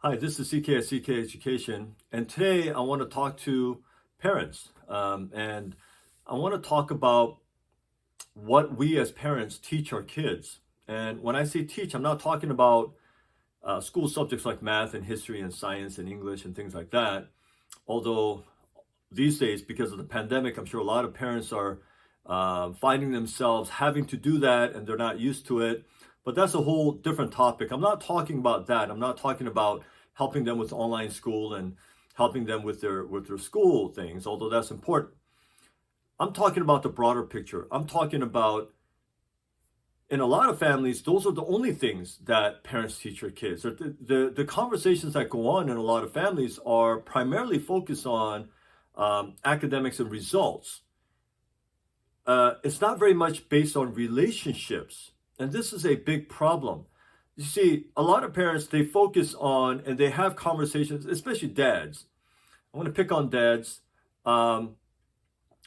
Hi, this is CK at CK Education, and today I want to talk to parents. And I want to talk about what we as parents teach our kids. And when I say teach, I'm not talking about school subjects like math and history and science and English and things like that. Although these days, because of the pandemic, I'm sure a lot of parents are finding themselves having to do that and they're not used to it. But that's a whole different topic. I'm not talking about that. I'm not talking about helping them with online school and helping them with their school things, although that's important. I'm talking about the broader picture. I'm talking about in a lot of families, those are the only things that parents teach their kids. The conversations that go on in a lot of families are primarily focused on academics and results. It's not very much based on relationships. And this is a big problem. You see, a lot of parents, they focus on and they have conversations, especially dads. I want to pick on dads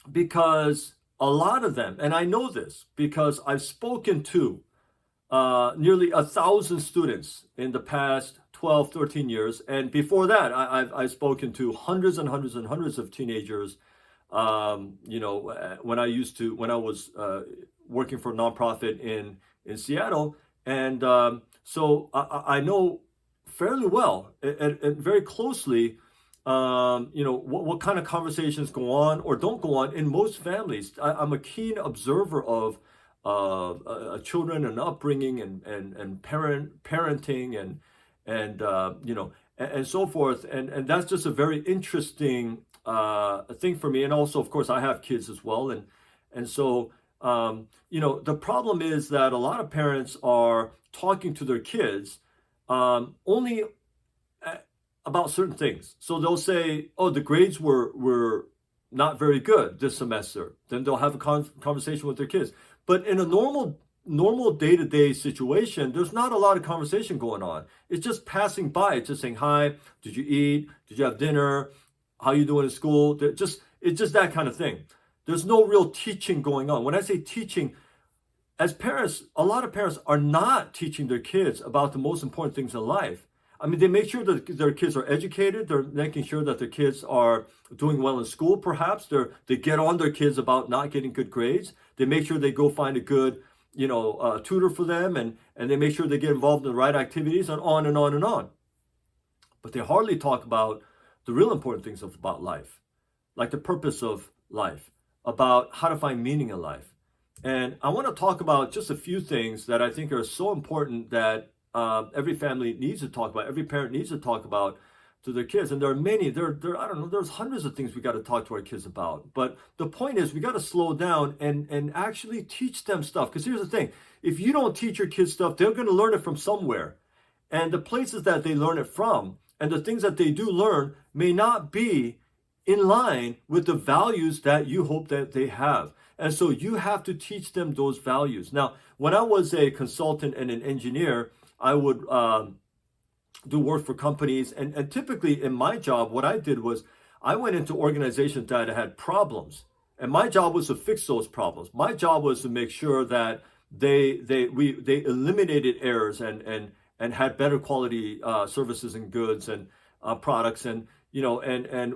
because a lot of them, and I know this because I've spoken to nearly 1,000 students in the past 12, 13 years. And before that, I've spoken to hundreds and hundreds and hundreds of teenagers. When I was working for a nonprofit in Seattle. And so I know fairly well and very closely, what kind of conversations go on or don't go on in most families. I'm a keen observer of children and upbringing and parenting and so forth. And that's just a very interesting thing for me. And also, of course, I have kids as well. And so, the problem is that a lot of parents are talking to their kids only about certain things. So they'll say, "Oh, the grades were not very good this semester." Then they'll have a conversation with their kids. But in a normal day-to-day situation, there's not a lot of conversation going on. It's just passing by. It's just saying, "Hi, did you eat? Did you have dinner? How you doing in school?" It's just that kind of thing. There's no real teaching going on. When I say teaching, as parents, a lot of parents are not teaching their kids about the most important things in life. I mean, they make sure that their kids are educated. They're making sure that their kids are doing well in school, perhaps. They get on their kids about not getting good grades. They make sure they go find a good, tutor for them, and they make sure they get involved in the right activities, and on and on and on. But they hardly talk about the real important things about life, like the purpose of life, about how to find meaning in life. And I want to talk about just a few things that I think are so important that every family needs to talk about, every parent needs to talk about to their kids. And there are many, I don't know, there's hundreds of things we got to talk to our kids about. But the point is we got to slow down and actually teach them stuff. Because here's the thing, if you don't teach your kids stuff, they're going to learn it from somewhere. And the places that they learn it from and the things that they do learn may not be in line with the values that you hope that they have. And so you have to teach them those values. Now, when I was a consultant and an engineer, I would do work for companies. And typically in my job, what I did was I went into organizations that had problems. And my job was to fix those problems. My job was to make sure that they eliminated errors and had better quality services and goods and products and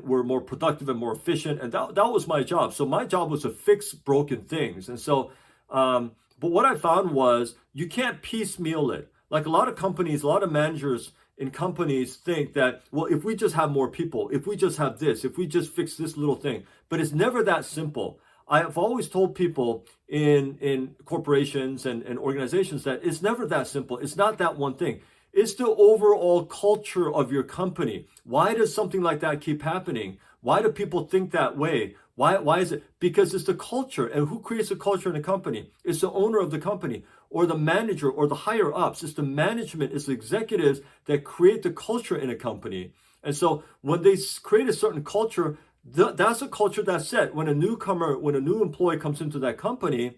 were more productive and more efficient. And that was my job. So my job was to fix broken things. And so, but what I found was you can't piecemeal it. Like a lot of companies, a lot of managers in companies think that, well, if we just have more people, if we just have this, if we just fix this little thing, but it's never that simple. I've always told people in corporations and organizations that it's never that simple. It's not that one thing. It's the overall culture of your company. Why does something like that keep happening? Why do people think that way? Why is it? Because it's the culture. And who creates the culture in a company? It's the owner of the company or the manager or the higher ups. It's the management, it's the executives that create the culture in a company. And so when they create a certain culture, that's a culture that's set. When a new employee comes into that company,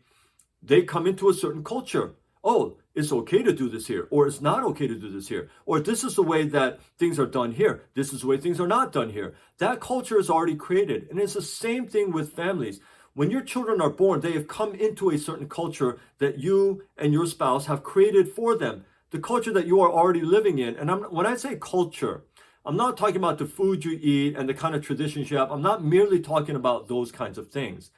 they come into a certain culture. Oh, it's okay to do this here, or it's not okay to do this here, or this is the way that things are done here. This is the way things are not done here. That culture is already created. And it's the same thing with families. When your children are born, they have come into a certain culture that you and your spouse have created for them. the culture that you are already living in. And when I say culture, I'm not talking about the food you eat and the kind of traditions you have. I'm not merely talking about those kinds of things.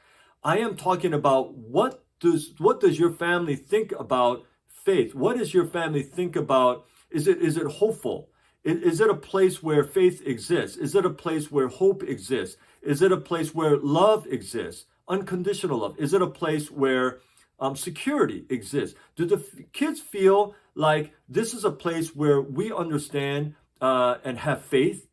I am talking about what does your family think about faith? What does your family think about? Is it hopeful? Is it a place where faith exists? Is it a place where hope exists? Is it a place where love exists? Unconditional love. Is it a place where security exists? Do the kids feel like this is a place where we understand and have faith?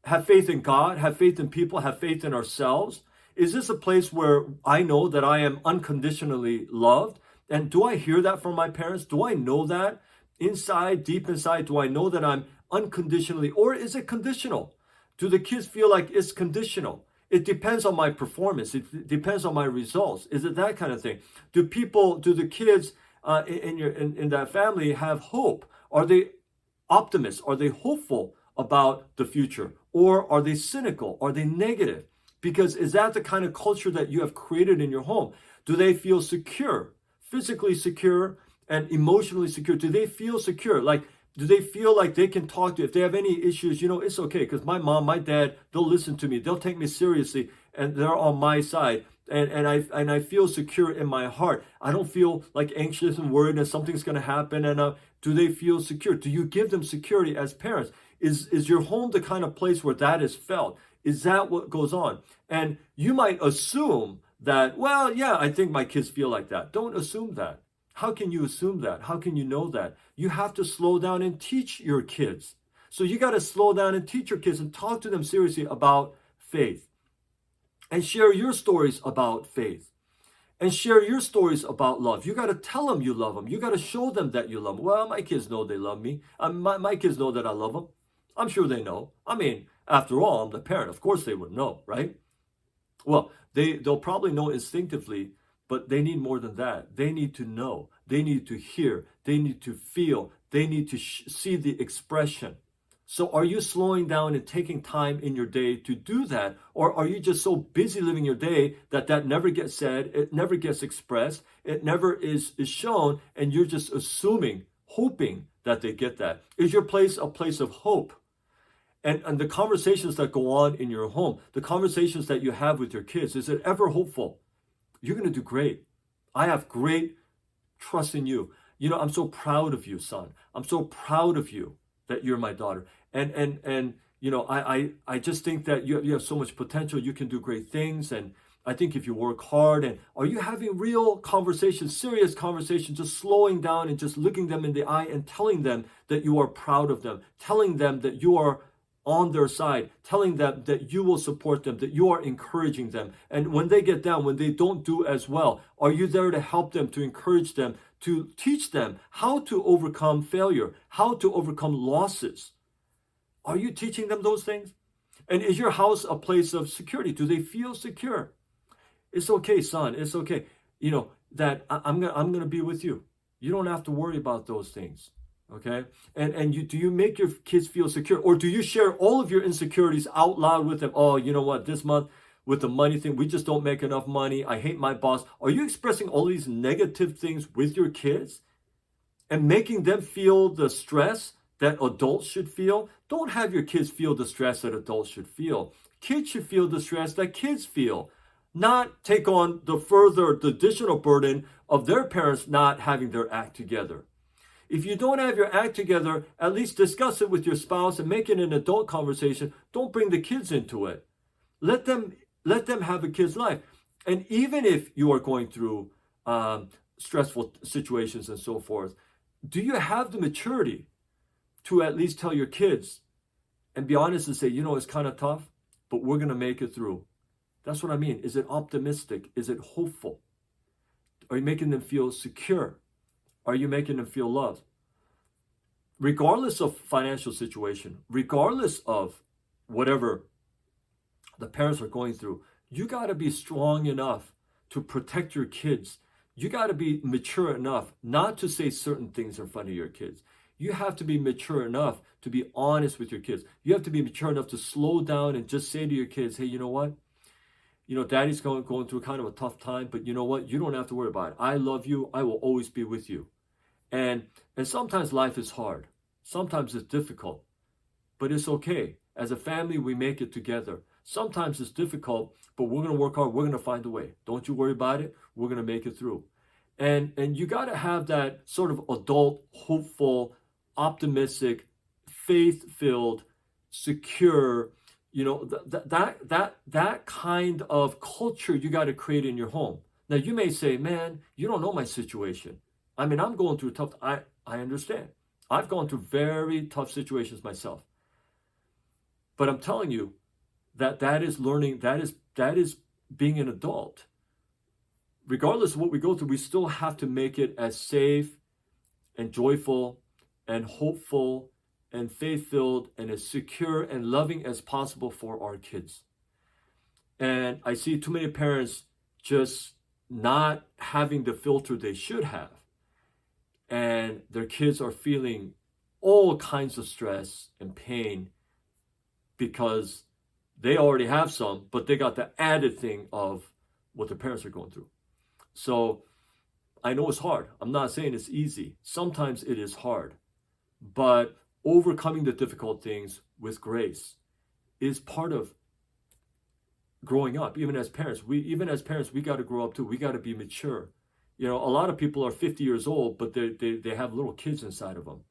Have faith in God, have faith in people, have faith in ourselves? Is this a place where I know that I am unconditionally loved? And do I hear that from my parents? Do I know that inside, deep inside? Do I know that I'm unconditionally, or is it conditional? Do the kids feel like it's conditional? It depends on my performance. It depends on my results. Is it that kind of thing? Do the kids in that family have hope? Are they optimists? Are they hopeful about the future? Or are they cynical? Are they negative? Because is that the kind of culture that you have created in your home? Do they feel secure, physically secure and emotionally secure? Do they feel secure? Like, do they feel like they can talk to you? If they have any issues, it's okay because my mom, my dad, they'll listen to me. They'll take me seriously and they're on my side. And I feel secure in my heart. I don't feel like anxious and worried that something's going to happen. And do they feel secure? Do you give them security as parents? Is your home the kind of place where that is felt? Is that what goes on? And you might assume that, well, yeah, I think my kids feel like that. Don't assume that. How can you assume that? How can you know that? You have to slow down and teach your kids. So you got to slow down and teach your kids and talk to them seriously about faith. And share your stories about faith. And share your stories about love. You got to tell them you love them. You got to show them that you love them. Well, my kids know they love me. My kids know that I love them. I'm sure they know. I mean, after all, I'm the parent. Of course they would know, right? Well, they'll probably know instinctively, but they need more than that. They need to know. They need to hear. They need to feel. They need to see the expression. So are you slowing down and taking time in your day to do that? Or are you just so busy living your day that never gets said, it never gets expressed, it never is shown, and you're just assuming, hoping that they get that? Is your place a place of hope? And the conversations that go on in your home, the conversations that you have with your kids, is it ever hopeful? You're going to do great. I have great trust in you. I'm so proud of you, son. I'm so proud of you that you're my daughter. And I just think that you have so much potential. You can do great things. And I think if you work hard, and are you having real conversations, serious conversations, just slowing down and just looking them in the eye and telling them that you are proud of them, telling them that you are on their side, telling them that you will support them, that you are encouraging them. And when they get down, when they don't do as well, are you there to help them, to encourage them, to teach them how to overcome failure, how to overcome losses? Are you teaching them those things? And is your house a place of security? Do they feel secure? It's okay, son. It's okay. That I'm gonna be with you. You don't have to worry about those things. Okay? And do you make your kids feel secure? Or do you share all of your insecurities out loud with them? Oh, you know what? This month with the money thing, we just don't make enough money. I hate my boss. Are you expressing all these negative things with your kids and making them feel the stress that adults should feel? Don't have your kids feel the stress that adults should feel. Kids should feel the stress that kids feel, not take on the additional burden of their parents not having their act together. If you don't have your act together, at least discuss it with your spouse and make it an adult conversation. Don't bring the kids into it. Let them have a kid's life. And even if you are going through stressful situations and so forth, do you have the maturity to at least tell your kids and be honest and say, it's kind of tough, but we're going to make it through? That's what I mean. Is it optimistic? Is it hopeful? Are you making them feel secure? Are you making them feel loved? Regardless of financial situation, regardless of whatever the parents are going through, you got to be strong enough to protect your kids. You got to be mature enough not to say certain things in front of your kids. You have to be mature enough to be honest with your kids. You have to be mature enough to slow down and just say to your kids, hey, you know what? Daddy's going through kind of a tough time, but you know what? You don't have to worry about it. I love you. I will always be with you. And sometimes life is hard. Sometimes it's difficult, but it's okay. As a family, we make it together. Sometimes it's difficult, but we're going to work hard. We're going to find a way. Don't you worry about it. We're going to make it through. And you got to have that sort of adult, hopeful, optimistic, faith-filled, secure, that kind of culture you got to create in your home. Now you may say, man, you don't know my situation. I mean, I'm going through tough. I understand. I've gone through very tough situations myself. But I'm telling you that is learning. That is being an adult. Regardless of what we go through, we still have to make it as safe and joyful and hopeful and faith-filled and as secure and loving as possible for our kids. And I see too many parents just not having the filter they should have. And their kids are feeling all kinds of stress and pain because they already have some, but they got the added thing of what their parents are going through. So I know it's hard. I'm not saying it's easy. Sometimes it is hard. But overcoming the difficult things with grace is part of growing up. Even as parents, we got to grow up too. We got to be mature. A lot of people are 50 years old, but they have little kids inside of them.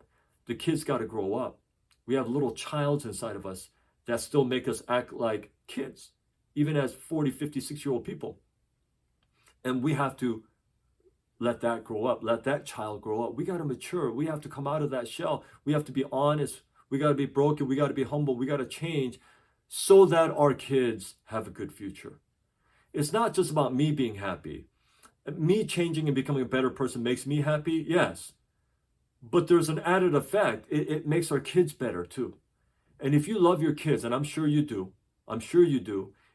The kids got to grow up. We have little childs inside of us that still make us act like kids, even as 40, 50, 60-year-old people. And we have to let that grow up. Let that child grow up. We got to mature. We have to come out of that shell. We have to be honest. We got to be broken. We got to be humble. We got to change so that our kids have a good future. It's not just about me being happy. Me changing and becoming a better person makes me happy, yes. But there's an added effect. It makes our kids better too. And if you love your kids, and I'm sure you do,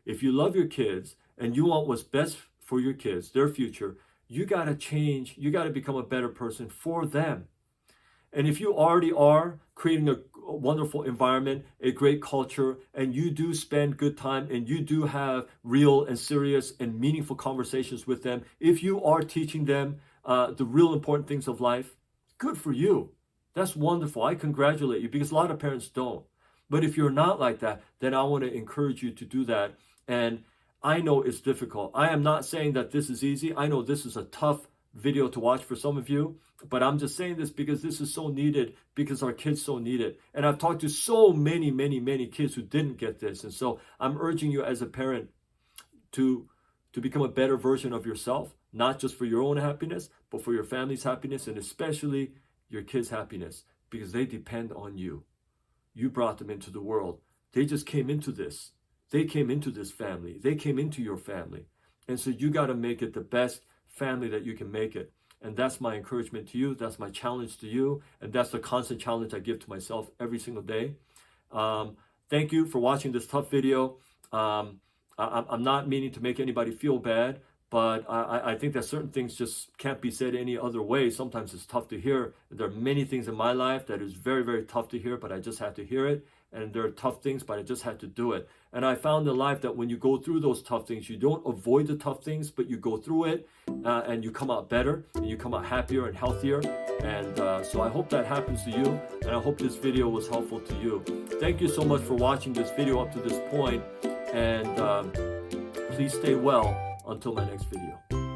if you love your kids and you want what's best for your kids, their future, you got to change. You got to become a better person for them. And if you already are creating a wonderful environment, a great culture, and you do spend good time and you do have real and serious and meaningful conversations with them, if you are teaching them the real important things of life, good for you. That's wonderful. I congratulate you because a lot of parents don't. But if you're not like that, then I want to encourage you to do that. And I know it's difficult. I am not saying that this is easy. I know this is a tough video to watch for some of you, but I'm just saying this because this is so needed, because our kids so need it. And I've talked to so many, many, many kids who didn't get this. And so I'm urging you as a parent to become a better version of yourself, not just for your own happiness, but for your family's happiness, and especially your kids' happiness, because they depend on you. You brought them into the world. They just came into this. They came into this family. They came into your family. And so you got to make it the best family that you can make it. And that's my encouragement to you. That's my challenge to you. And that's the constant challenge I give to myself every single day. Thank you for watching this tough video. I'm not meaning to make anybody feel bad, but I think that certain things just can't be said any other way. Sometimes it's tough to hear. There are many things in my life that is very, very tough to hear, but I just had to hear it. And there are tough things, but I just had to do it. And I found in life that when you go through those tough things, you don't avoid the tough things, but you go through it and you come out better and you come out happier and healthier. And so I hope that happens to you. And I hope this video was helpful to you. Thank you so much for watching this video up to this point. And please stay well until my next video.